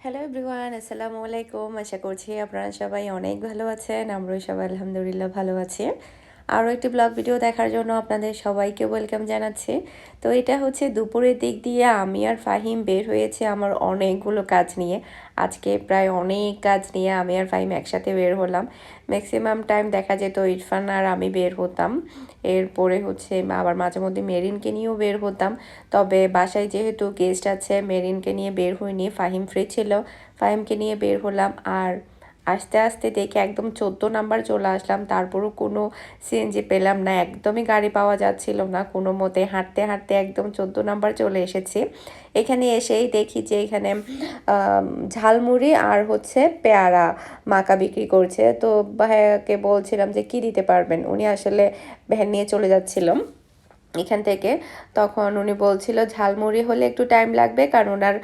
Hello everyone, আসসালামু আলাইকুম। আশা করছি আপনারা সবাই অনেক ভালো আছেন। আমরাও সবাই আলহামদুলিল্লাহ ভালো আছি। আরও একটি ব্লগ ভিডিও দেখার জন্য আপনাদের সবাইকে ওয়েলকাম জানাচ্ছি। তো এটা হচ্ছে দুপুরের দিক দিয়ে আমি আর ফাহিম বের হয়েছে আমার অনেকগুলো কাজ নিয়ে। আজকে প্রায় অনেক কাজ নিয়ে আমি আর ফাহিম একসাথে বের হলাম। ম্যাক্সিমাম টাইম দেখা যেত ইরফান আর আমি বের হতাম। এরপরে হচ্ছে আবার মাঝে মধ্যে মেরিনকে নিয়েও বের হতাম। তবে বাসায় যেহেতু গেস্ট আছে, মেরিনকে নিয়ে বের হইনি। ফাহিম ফ্রি ছিল, ফাহিমকে নিয়ে বের হলাম। আর আস্তে আস্তে দেখে একদম 14 নাম্বার চলে আসলাম। তারপরও কোনো সিএনজি পেলাম না, একদমই গাড়ি পাওয়া যাচ্ছিল না। কোনো মতে হাঁটতে হাঁটতে একদম 14 নাম্বার চলে এসেছি। এখানে এসেই দেখি যে এখানে ঝালমুড়ি আর হচ্ছে পেয়ারা মাকা বিক্রি করছে। তো ভাইয়াকে বলছিলাম যে কি দিতে পারবেন, উনি আসলে ভ্যান নিয়ে চলে যাচ্ছিলাম এখান থেকে। তখন উনি বলছিল ঝালমুড়ি হলে একটু টাইম লাগবে, কারণ ওনার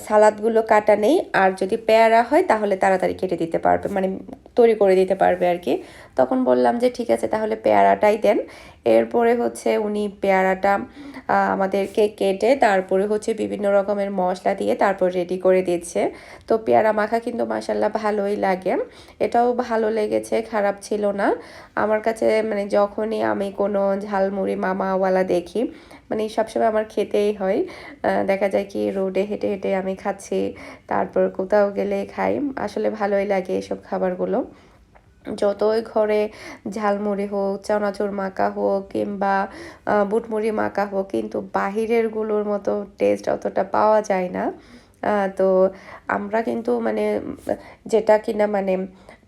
সালাদগুলো কাটা নেই, আর যদি পেয়ারা হয় তাহলে তাড়াতাড়ি কেটে দিতে পারবে, মানে তৈরি করে দিতে পারবে আর কি। তখন বললাম যে ঠিক আছে তাহলে পেয়ারাটাই দেন। এরপরে হচ্ছে উনি পেয়ারাটা আমাদেরকে কেটে তারপরে হচ্ছে বিভিন্ন রকমের মশলা দিয়ে তারপর রেডি করে দিচ্ছে। তো পেয়ারা মাখা কিন্তু মাসাল্লাহ ভালোই লাগে, এটাও ভালো লেগেছে, খারাপ ছিল না আমার কাছে। মানে যখনই আমি কোনো ঝালমুড়ি মামাওয়ালা দেখি, মানে সবসময় আমার খেতেই হয়। দেখা যায় কি রোডে হেঁটে হেঁটে আমি খাচ্ছি, তারপর কোথাও গেলে খাই। আসলে ভালোই লাগে এসব খাবারগুলো। যতই ঘরে ঝালমুড়ি হোক, চানাচুর মাখা হোক কিংবা বুটমুড়ি মাখা হোক, কিন্তু বাহিরেরগুলোর মতো টেস্ট অতটা পাওয়া যায় না। তো আমরা কিন্তু মানে যেটা কিনা মানে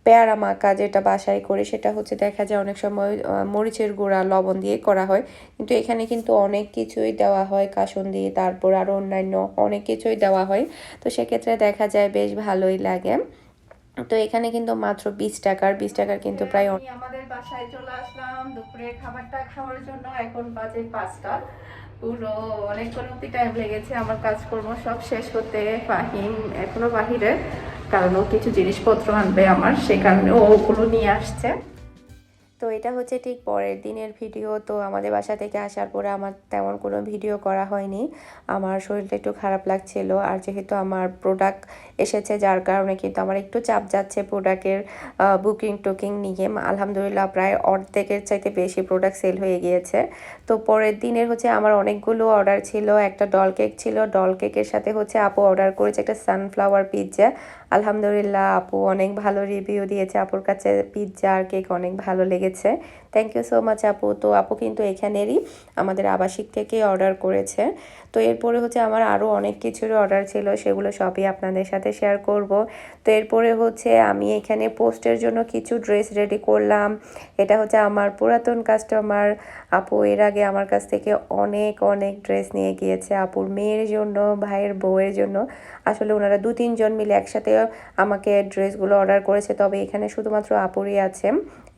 পেয়ারা মাখা যেটা বাসায় করি, সেটা হচ্ছে দেখা যায় অনেক সময় মরিচের গুঁড়া লবণ দিয়ে করা হয়, কিন্তু এখানে কিন্তু অনেক কিছুই দেওয়া হয় কাসুন্দি, তারপর আরও অন্যান্য অনেক কিছুই দেওয়া হয়। তো সেক্ষেত্রে দেখা যায় বেশ ভালোই লাগে। তো এখানে কিন্তু মাত্র 20 টাকার, 20 টাকার কিন্তু প্রায় আমাদের বাসায় চলে আসলাম দুপুরের খাবারটা খাওয়ার জন্য। এখন বাজে 5টা, পুরো অনেকক্ষণ অব্দি টাইম লেগেছে আমার কাজকর্ম সব শেষ হতে। ফাহিম এখনো বাহিরে, কারণ ও কিছু জিনিসপত্র আনবে আমার, সে কারণে ও ওগুলো নিয়ে আসছে। তো এটা হচ্ছে ঠিক পরের দিনের ভিডিও। তো আমাদের বাসা থেকে আসার পরে আমার তেমন কোনো ভিডিও করা হয়নি, আমার শরীরটা একটু খারাপ লাগছিল। আর যেহেতু আমার প্রোডাক্ট এসেছে, যার কারণে কিন্তু আমার একটু চাপ যাচ্ছে প্রোডাক্টের বুকিং টুকিং নিয়ে। আলহামদুলিল্লাহ প্রায় অর্ধেকের চাইতে বেশি প্রোডাক্ট সেল হয়ে গিয়েছে। তো পরের দিনের হচ্ছে আমার অনেকগুলো অর্ডার ছিল। একটা ডল কেক ছিল, ডল কেকের সাথে হচ্ছে আপু অর্ডার করেছে একটা সানফ্লাওয়ার পিৎজা। আলহামদুলিল্লাহ আপু অনেক ভালো রিভিউ দিয়েছে, আপুর কাছে পিৎজা আর কেক অনেক ভালো লেগেছে। থ্যাংক ইউ সো মাচ আপু। তো আপু কিন্তু এখানেরই আমাদের আবাসিক থেকে অর্ডার করেছে। তো এরপরে হচ্ছে আমার আরও অনেক কিছুর অর্ডার ছিল, সেগুলো সবই আপনাদের সাথে শেয়ার করব। তো এরপরে হচ্ছে আমি এখানে পোস্টের জন্য কিছু ড্রেস রেডি করলাম। এটা হচ্ছে আমার পুরাতন কাস্টমার আপু, এর আগে আমার কাছ থেকে অনেক অনেক ড্রেস নিয়ে গিয়েছে আপুর মেয়ের জন্য, ভাইয়ের বউয়ের জন্য। আসলে ওনারা 2-3 জন মিলে একসাথে আমাকে ড্রেসগুলো অর্ডার করেছে। তবে এখানে শুধুমাত্র আপুরই আছে।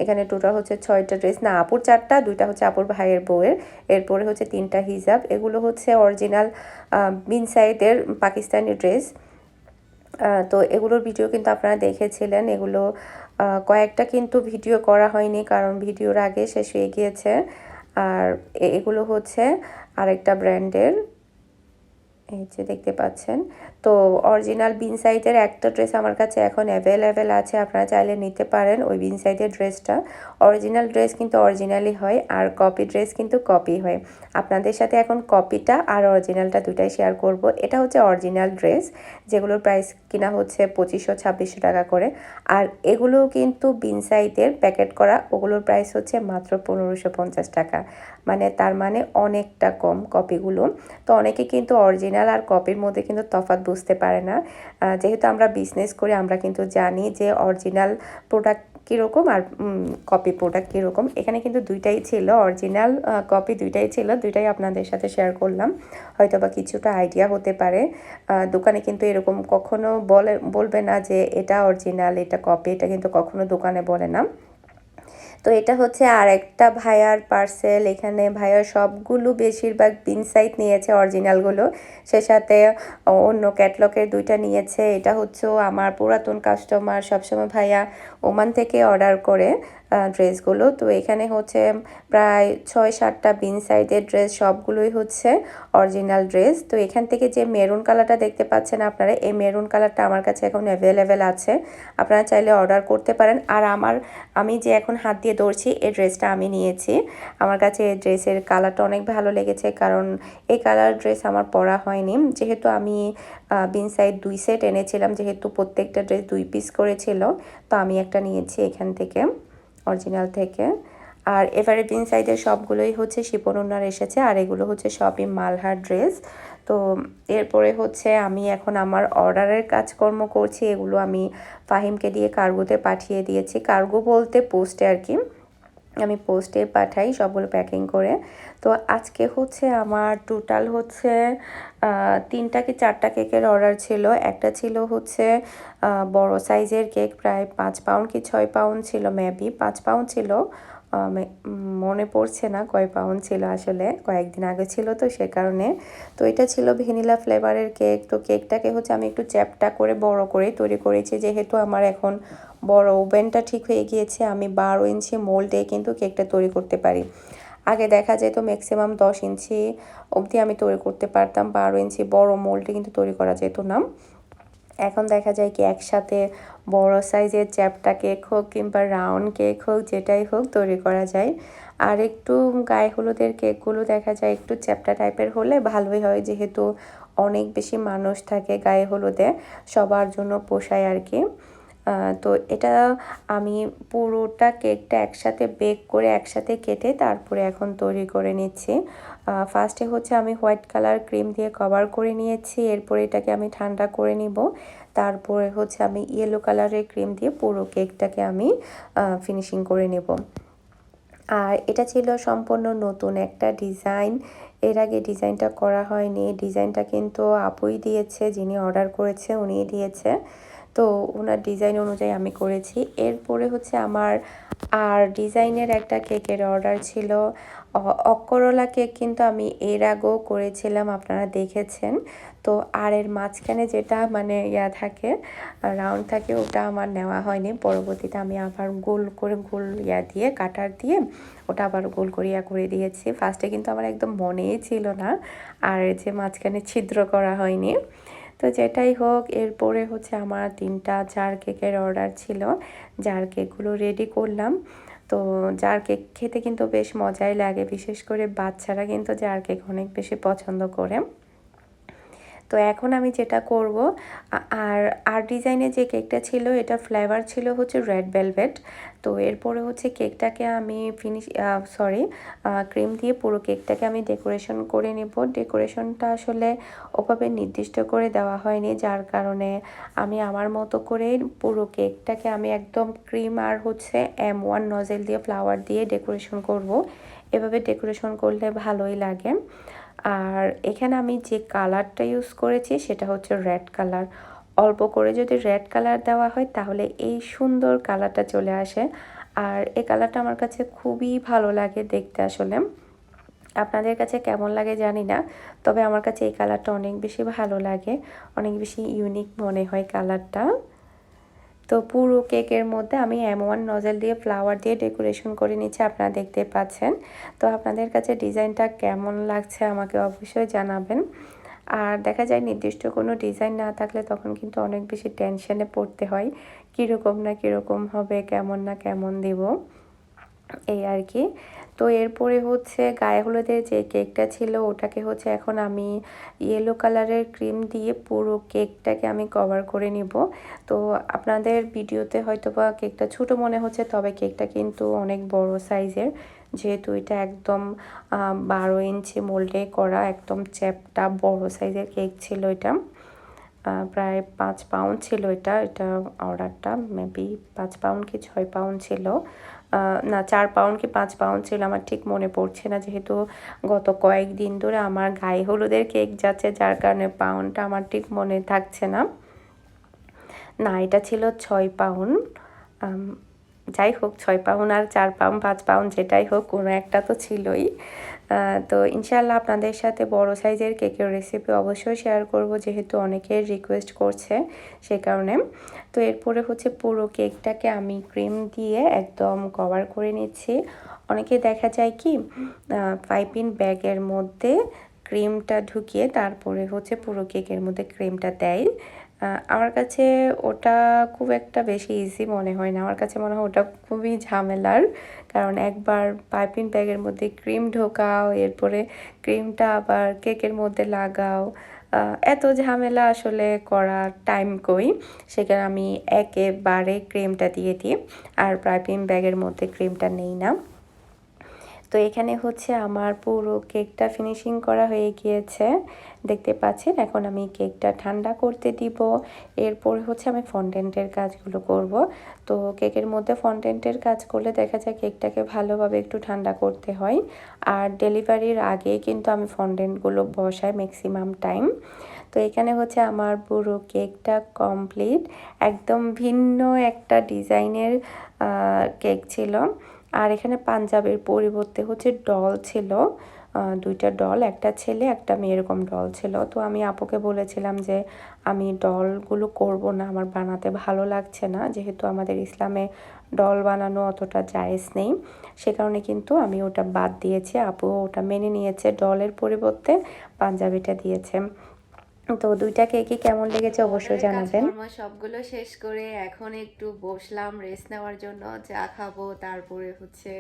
এখানে টোটাল হচ্ছে 6টা ড্রেস, না আপুর 4টা, 2টা হচ্ছে আপুর ভাইয়ের বউয়ের, এরপরে হচ্ছে 3টা হিজাব। এগুলো হচ্ছে অরিজিনাল বিন সাইডের পাকিস্তানি ড্রেস। তো এগুলোর ভিডিও কিন্তু আপনারা দেখেছিলেন। এগুলো কয়েকটা কিন্তু ভিডিও করা হয়নি, কারণ ভিডিওর আগে শেষ হয়ে গিয়েছে। আর এগুলো হচ্ছে আরেকটা ব্র্যান্ডের, এই যে দেখতে পাচ্ছেন। তো অরিজিনাল বিন সাইজের একটা ড্রেস আমার কাছে এখন অ্যাভেলেবেল আছে, আপনারা চাইলে নিতে পারেন ওই বিন সাইজের ড্রেসটা। অরিজিনাল ড্রেস কিন্তু অরিজিনালই হয়, আর কপি ড্রেস কিন্তু কপি হয়। আপনাদের সাথে এখন কপিটা আর অরিজিনালটা দুটাই শেয়ার করব। এটা হচ্ছে অরিজিনাল ড্রেস, যেগুলোর প্রাইস কিনা হচ্ছে 2500-2600 টাকা করে। আর এগুলোও কিন্তু বিন সাইজের প্যাকেট করা, ওগুলোর প্রাইস হচ্ছে মাত্র 1550 টাকা। মানে তার মানে অনেকটা কম কপিগুলো। তো অনেকে কিন্তু অরিজিনাল আর কপির মধ্যে কিন্তু তফাৎ বুঝতে পারে না। যেহেতু আমরা বিজনেস করি, আমরা কিন্তু জানি যে অরিজিনাল প্রোডাক্ট কীরকম আর কপি প্রোডাক্ট কীরকম। এখানে কিন্তু দুইটাই ছিল, অরিজিনাল কপি দুইটাই ছিল, দুইটাই আপনাদের সাথে শেয়ার করলাম। হয়তো বা কিছুটা আইডিয়া হতে পারে। দোকানে কিন্তু এরকম কখনো বলবে না যে এটা অরিজিনাল এটা কপি, এটা কিন্তু কখনো দোকানে বলে না। তো এটা হচ্ছে আরেকটা ভাইয়ার পার্সেল। এখানে ভাইয়ার সবগুলো বেশিরভাগ বিন সাইজ নিয়েছে অরিজিনালগুলো, সে সাথে অন্য ক্যাটলগের 2টা নিয়েছে। এটা হচ্ছেও আমার পুরাতন কাস্টমার, সবসময় ভাইয়া ওমান থেকে অর্ডার করে ড্রেসগুলো। তো এখানে হচ্ছে প্রায় 6-7টা বিন সাইজের ড্রেস, সবগুলোই হচ্ছে অরিজিনাল ড্রেস। তো এখান থেকে যে মেরুন কালারটা দেখতে পাচ্ছেন আপনারা, এই মেরুন কালারটা আমার কাছে এখন অ্যাভেলেবেল আছে, আপনারা চাইলে অর্ডার করতে পারেন। আর আমি যে এখন হাত দিয়ে ধরছি এই ড্রেসটা আমি নিয়েছি। আমার কাছে এই ড্রেসের কালারটা অনেক ভালো লেগেছে, কারণ এই কালার ড্রেস আমার পরা হয়নি। যেহেতু আমি বিন সাইড 2 সেট এনেছিলাম, যেহেতু প্রত্যেকটা ড্রেস 2 পিস করেছিল, তো আমি একটা নিয়েছি এখান থেকে অরিজিনাল থেকে। আর এবারে বিন সাইডের সবগুলোই হচ্ছে শিপন ওড়নার এসেছে, আর এগুলো হচ্ছে সবই মালহার ড্রেস। তো এরপরে হচ্ছে আমি এখন আমার অর্ডারের কাজকর্ম করছি। এগুলো আমি ফাহিমকে দিয়ে কার্গোতে পাঠিয়ে দিয়েছি। কার্গো বলতে পোস্টে আর কি, আমি পোস্টে পাঠাই সবগুলো প্যাকিং করে। তো আজকে হচ্ছে আমার টোটাল হচ্ছে 3টা কি 4টা কেকের অর্ডার ছিল। একটা ছিল হচ্ছে বড় সাইজের কেক, প্রায় 5 পাউন্ড কি 6 পাউন্ড ছিল, মেবি 5 পাউন্ড ছিল, মনে পড়ছে না কয় পাউন্ড ছিল, আসলে কয়েকদিন আগে ছিল তো সে কারণে। তো এটা ছিল ভ্যানিলা ফ্লেভারের কেক। তো কেকটাকে হচ্ছে আমি একটু চ্যাপটা করে বড় করে তৈরি করেছি, যেহেতু আমার এখন বড় ওভেনটা ঠিক হয়ে গিয়েছে, আমি 12 ইঞ্চি মোল্ডে কিন্তু কেকটা তৈরি করতে পারি। আগে দেখা যেত ম্যাক্সিমাম 10 ইঞ্চি অবধি আমি তৈরি করতে পারতাম, 12 ইঞ্চি বড় মোল্ডে কিন্তু তৈরি করা যেত না। এখন দেখা যায় কি একসাথে বড় সাইজের চ্যাপটা কেক হোক কিংবা রাউন্ড কেক হোক, যেটাই হোক তৈরি করা যায়। আর একটু গায়ে হলুদের কেকগুলো দেখা যায় একটু চ্যাপটা টাইপের হলে ভালোই হয়, যেহেতু অনেক বেশি মানুষ থাকে গায়ে হলুদে, সবার জন্য পোষায় আর কি। তো এটা আমি পুরোটা কেকটা একসাথে বেক করে একসাথে কেটে তারপরে এখন তৈরি করে নিচ্ছি। ফার্স্টে হচ্ছে আমি হোয়াইট কালার ক্রিম দিয়ে কভার করে নিয়েছি, এরপরে এটাকে আমি ঠান্ডা করে নিব। তারপরে হচ্ছে আমি ইয়েলো কালারের ক্রিম দিয়ে পুরো কেকটাকে আমি ফিনিশিং করে নেব। আর এটা ছিল সম্পূর্ণ নতুন একটা ডিজাইন, এর আগে ডিজাইনটা করা হয়নি। ডিজাইনটা কিন্তু আপুই দিয়েছে, যিনি অর্ডার করেছে উনিই দিয়েছে। তো ওনার ডিজাইন অনুযায়ী আমি করেছি। এরপরে হচ্ছে আমার আর ডিজাইনের একটা কেকের অর্ডার ছিল, অক্করলা কেক, কিন্তু আমি এর আগেও করেছিলাম, আপনারা দেখেছেন। তো আর এর মাঝখানে যেটা মানে থাকে, রাউন্ড থাকে, ওটা আমার নেওয়া হয়নি। পরবর্তীতে আমি আবার গোল করে গোল দিয়ে কাটার দিয়ে ওটা আবার গোল করিয়া করে দিয়েছি। ফার্স্টে কিন্তু আমার একদম মনেই ছিল না, আর যে মাঝখানে ছিদ্র করা হয়নি। তো যেটাই হোক, এরপরে হচ্ছে আমার 3টা জার কেকের অর্ডার ছিল, জার কেকগুলো রেডি করলাম। তো জার কেক খেতে কিন্তু বেশ মজাই লাগে, বিশেষ করে বাচ্চারা কিন্তু জার কেক অনেক বেশি পছন্দ করে। তো এখন আমি যেটা করব, আর ডিজাইনের যে কেকটা ছিল এটা ফ্লেভার ছিল হচ্ছে রেড ভেলভেট। তো এরপরে হচ্ছে কেকটাকে আমি ক্রিম দিয়ে পুরো কেকটাকে আমি ডেকোরেশন করে নেব। ডেকোরেশনটা আসলে ওভাবে নির্দিষ্ট করে দেওয়া হয়নি, যার কারণে আমি আমার মতো করে পুরো কেকটাকে আমি একদম ক্রিম আর হচ্ছে M1 নজেল দিয়ে ফ্লাওয়ার দিয়ে ডেকোরেশন করব। এভাবে ডেকোরেশন করলে ভালোই লাগে। আর এখানে আমি যে কালারটা ইউজ করেছি সেটা হচ্ছে রেড কালার। অল্প করে যদি রেড কালার দেওয়া হয় তাহলে এই সুন্দর কালারটা চলে আসে। আর এই কালারটা আমার কাছে খুবই ভালো লাগে দেখতে। আসলে আপনাদের কাছে কেমন লাগে জানি না, তবে আমার কাছে এই কালারটা অনেক বেশি ভালো লাগে, অনেক বেশি ইউনিক মনে হয় কালারটা। তো পুরো কেকের মধ্যে আমি M1 নজেল দিয়ে ফ্লাওয়ার দিয়ে ডেকোরেশন করে নিচ্ছি, আপনারা দেখতে পাচ্ছেন। তো আপনাদের কাছে ডিজাইনটা কেমন লাগছে আমাকে অবশ্যই জানাবেন। আর দেখা যায় নির্দিষ্ট কোনো ডিজাইন না থাকলে তখন কিন্তু অনেক বেশি টেনশনে পড়তে হয়, কীরকম না কীরকম হবে, কেমন না কেমন দেব, এই আর কি। তো এরপরে হচ্ছে গায়ে হলুদের যে কেকটা ছিল ওটাকে হচ্ছে এখন আমি ইয়েলো কালারের ক্রিম দিয়ে পুরো কেকটাকে আমি কভার করে নিব। তো আপনাদের ভিডিওতে হয়তো বা কেকটা ছোট মনে হচ্ছে, তবে কেকটা কিন্তু অনেক বড় সাইজের, যেহেতু এটা একদম 12 ইঞ্চি মোল্ডে করা, একদম চ্যাপটা বড় সাইজের কেক ছিল এটা। প্রায় 5 পাউন্ড ছিল এটা অর্ডারটা, মেবি 5 পাউন্ড কি 6 পাউন্ড ছিল, না 4 পাউন্ড কি 5 পাউন্ড ছিল, আমার ঠিক মনে পড়ছে না, যেহেতু গত কয়েকদিন ধরে আমার গায়ে হলুদের কেক যাচ্ছে, যার কারণে পাউন্ডটা আমার ঠিক মনে থাকছে না। না, এটা ছিল 6 পাউন্ড, যাই হোক 6 পাউন্ড আর 4 পাউন্ড 5 পাউন্ড যেটাই হোক কোনো একটা তো ছিলই। তো ইনশাআল্লাহ আপনাদের সাথে বড় সাইজের কেকের রেসিপি অবশ্যই শেয়ার করব, যেহেতু অনেকেই রিকোয়েস্ট করছে সে কারণে। তো এরপরে হচ্ছে পুরো কেকটাকে আমি ক্রিম দিয়ে একদম কভার করে নিচ্ছি। অনেকে দেখা যায় কি পাইপিং ব্যাগের মধ্যে ক্রিমটা ঢুকিয়ে তারপরে হচ্ছে পুরো কেকের মধ্যে ক্রিমটা দেয়। আমার কাছে ওটা খুব একটা বেশি ইজি মনে হয় না, আমার কাছে মনে হয় ওটা খুবই ঝামেলার। কারণ একবার পাইপিং ব্যাগের মধ্যে ক্রিম ঢোকাও, এরপরে ক্রিমটা আবার কেকের মধ্যে লাগাও, এত ঝামেলা আসলে করা টাইম কই। সেখানে আমি একেবারে ক্রিমটা দিয়ে দিই আর পাইপিং ব্যাগের মধ্যে ক্রিমটা নেই না। তো এখানে হচ্ছে আমার পুরো কেকটা ফিনিশিং করা হয়ে গিয়েছে, দেখতে পাচ্ছেন। এখন আমি কেকটা ঠান্ডা করতে দিব, এরপরে হচ্ছে আমি ফন্ডেন্টের কাজগুলো করব। তো কেকের মধ্যে ফন্ডেন্টের কাজ করলে দেখা যায় কেকটাকে ভালোভাবে একটু ঠান্ডা করতে হয়। আর ডেলিভারির আগে কিন্তু আমি ফন্ডেন্টগুলো বসাই ম্যাক্সিমাম টাইম। তো এখানে হচ্ছে আমার পুরো কেকটা কমপ্লিট, একদম ভিন্ন একটা ডিজাইনের কেক ছিল। আর এখানে পাঞ্জাবের পরিবর্তে হচ্ছে ডল ছিল, দুইটা ডল, একটা ছেলে একটা মেয়ে এরকম ডল ছিল। তো আমি আপুকে বলেছিলাম যে আমি ডলগুলো করব না, আমার বানাতে ভালো লাগছে না, যেহেতু আমাদের ইসলামে ডল বানানো অতটা জায়েজ নেই। সে কারণে কিন্তু আমি ওটা বাদ দিয়েছি, আপু ওটা মেনে নিয়েছে, ডলের পরিবর্তে পাঞ্জাবিটা দিয়েছে। তো দুইটা কেকই কেমন লেগেছে অবশ্যই জানাবেন। সবগুলো শেষ করে এখন একটু বসলাম রেস্ট নেওয়ার জন্য, চা খাবো, তারপরে হচ্ছে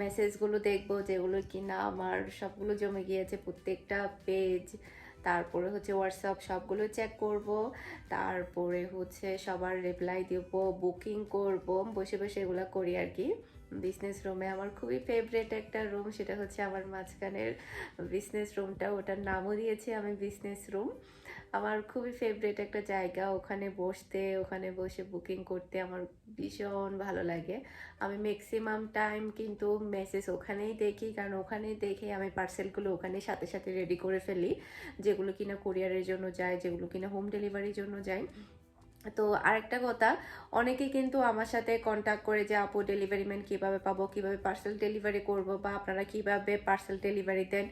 মেসেজগুলো দেখবো যেগুলো কিনা আমার সবগুলো জমে গিয়েছে প্রত্যেকটা পেজ, তারপরে হচ্ছে হোয়াটসঅ্যাপ সবগুলো চেক করব, তারপরে হচ্ছে সবার রিপ্লাই দেব, বুকিং করব, বসে বসে এগুলো করি আর কি। বিজনেস রুমে আমার খুবই ফেভারিট একটা রুম, সেটা হচ্ছে আমার মাঝখানের বিজনেস রুমটা, ওটার নামও দিয়েছি আমি বিজনেস রুম। আমার খুবই ফেভারিট একটা জায়গা, ওখানে বসতে, ওখানে বসে বুকিং করতে আমার ভীষণ ভালো লাগে। আমি ম্যাক্সিমাম টাইম কিন্তু মেসেজ ওখানেই দেখি, কারণ ওখানেই দেখে আমি পার্সেলগুলো ওখানে সাথে সাথে রেডি করে ফেলি, যেগুলো কিনা কুরিয়ারের জন্য যায়, যেগুলো কিনা হোম ডেলিভারির জন্য যায়। তো আরেকটা কথা, অনেকে কিন্তু আমার সাথে কন্ট্যাক্ট করে যে আপু ডেলিভারি ম্যান কীভাবে পাবো, কীভাবে পার্সেল ডেলিভারি করব, বা আপনারা কিভাবে পার্সেল ডেলিভারি দেন।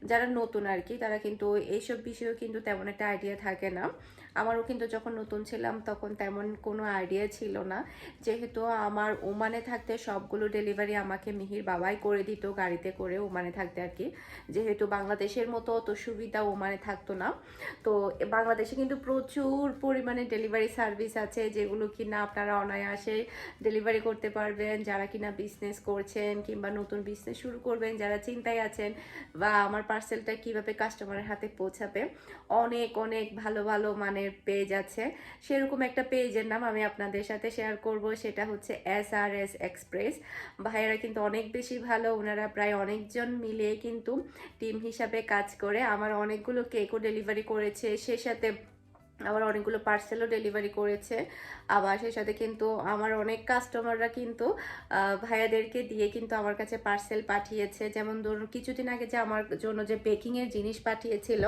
যারা নতুন আর কি, তারা কিন্তু এইসব বিষয়েও কিন্তু তেমন একটা আইডিয়া থাকে না। আমারও কিন্তু যখন নতুন ছিলাম তখন তেমন কোনো আইডিয়া ছিল না, যেহেতু আমার ওমানে থাকতে সবগুলো ডেলিভারি আমাকে মিহির বাবাই করে দিত গাড়িতে করে, ওমানে থাকতে আর কি। যেহেতু বাংলাদেশের মতো অত সুবিধা ওমানে থাকতো না। তো বাংলাদেশে কিন্তু প্রচুর পরিমাণে ডেলিভারি সার্ভিস আছে, যেগুলো কিনা আপনারা অনায়াসে ডেলিভারি করতে পারবেন, যারা কিনা বিজনেস করছেন কিংবা নতুন বিজনেস শুরু করবেন, যারা চিন্তায় আছেন, বা আমার পার্সেলটা কিভাবে কাস্টমারের হাতে পৌঁছাবে। অনেক অনেক ভালো ভালো মানের পেজ আছে, সেরকম একটা পেজের নাম আমি আপনাদের সাথে শেয়ার করব, সেটা হচ্ছে SRS এক্সপ্রেস। ভাইয়েরা কিন্তু অনেক বেশি ভালো, ওনারা প্রায় অনেকজন মিলিয়ে কিন্তু টিম হিসাবে কাজ করে। আমার অনেকগুলো কেকও ডেলিভারি করেছে, সে সাথে আবার অনেকগুলো পার্সেলও ডেলিভারি করেছে। আবার সেই সাথে কিন্তু আমার অনেক কাস্টমাররা কিন্তু ভাইয়াদেরকে দিয়ে কিন্তু আমার কাছে পার্সেল পাঠিয়েছে। যেমন ধরুন কিছুদিন আগে যে আমার জন্য যে বেকিংয়ের জিনিস পাঠিয়েছিল,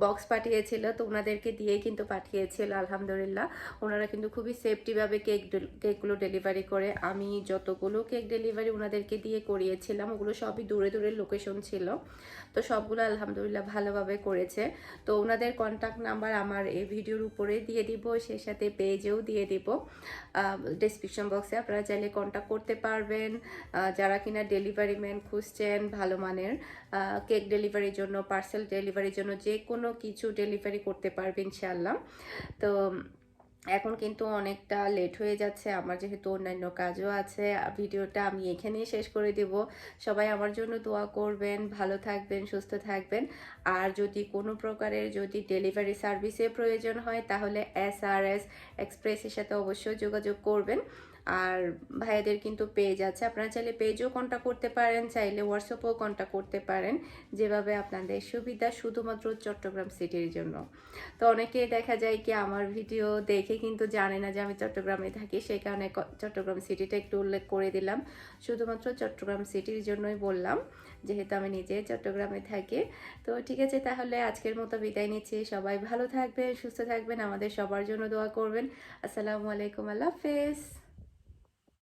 বক্স পাঠিয়েছিল, তো ওনাদেরকে দিয়ে কিন্তু পাঠিয়েছিল। আলহামদুলিল্লাহ ওনারা কিন্তু খুবই সেফটিভাবে কেকগুলো ডেলিভারি করে। আমি যতগুলো কেক ডেলিভারি ওনাদেরকে দিয়ে করিয়েছিলাম ওগুলো সবই দূরে দূরের লোকেশন ছিল, তো সবগুলো আলহামদুলিল্লাহ ভালোভাবে করেছে। তো ওনাদের কন্ট্যাক্ট নাম্বার আমার এই ভিডিওর উপরে দিয়ে দিব, সেই সাথে পেজেও দিয়ে দিব, ডেসক্রিপশন বক্সে আপনারা চাইলে কন্ট্যাক্ট করতে পারবেন। যারা কিনা ডেলিভারি ম্যান খুঁজছেন ভালো মানের, কেক ডেলিভারির জন্য, পার্সেল ডেলিভারির জন্য, যে কোনো কিছু ডেলিভারি করতে পারবেন ইনশাআল্লাহ। তো এখন কিন্তু অনেকটা লেট হয়ে যাচ্ছে আমার, যেহেতু অন্যান্য কাজও আছে। ভিডিওটা আমি এখানেই শেষ করে দেব। সবাই আমার জন্য দোয়া করবেন, ভালো থাকবেন, সুস্থ থাকবেন। আর যদি কোনো প্রকারের যদি ডেলিভারি সার্ভিসের প্রয়োজন হয় তাহলে SRS এক্সপ্রেসের সাথে অবশ্যই যোগাযোগ করবেন। আর ভাইয়াদের কিন্তু পেজ আছে, আপনারা চাইলে পেজও কন্ট্যাক্ট করতে পারেন, চাইলে হোয়াটসঅ্যাপেও কন্ট্যাক্ট করতে পারেন, যেভাবে আপনাদের সুবিধা, শুধুমাত্র চট্টগ্রাম সিটির জন্য। তো অনেকে দেখা যায় কি আমার ভিডিও দেখে কিন্তু জানে না যে আমি চট্টগ্রামে থাকি, সেই কারণে চট্টগ্রাম সিটিটা একটু উল্লেখ করে দিলাম। শুধুমাত্র চট্টগ্রাম সিটির জন্যই বললাম, যেহেতু আমি নিজে চট্টগ্রামে থাকি। তো ঠিক আছে, তাহলে আজকের মতো বিদায় নিচ্ছি। সবাই ভালো থাকবেন, সুস্থ থাকবেন, আমাদের সবার জন্য দোয়া করবেন। আসসালামু আলাইকুম, আল্লাহ হাফেজ।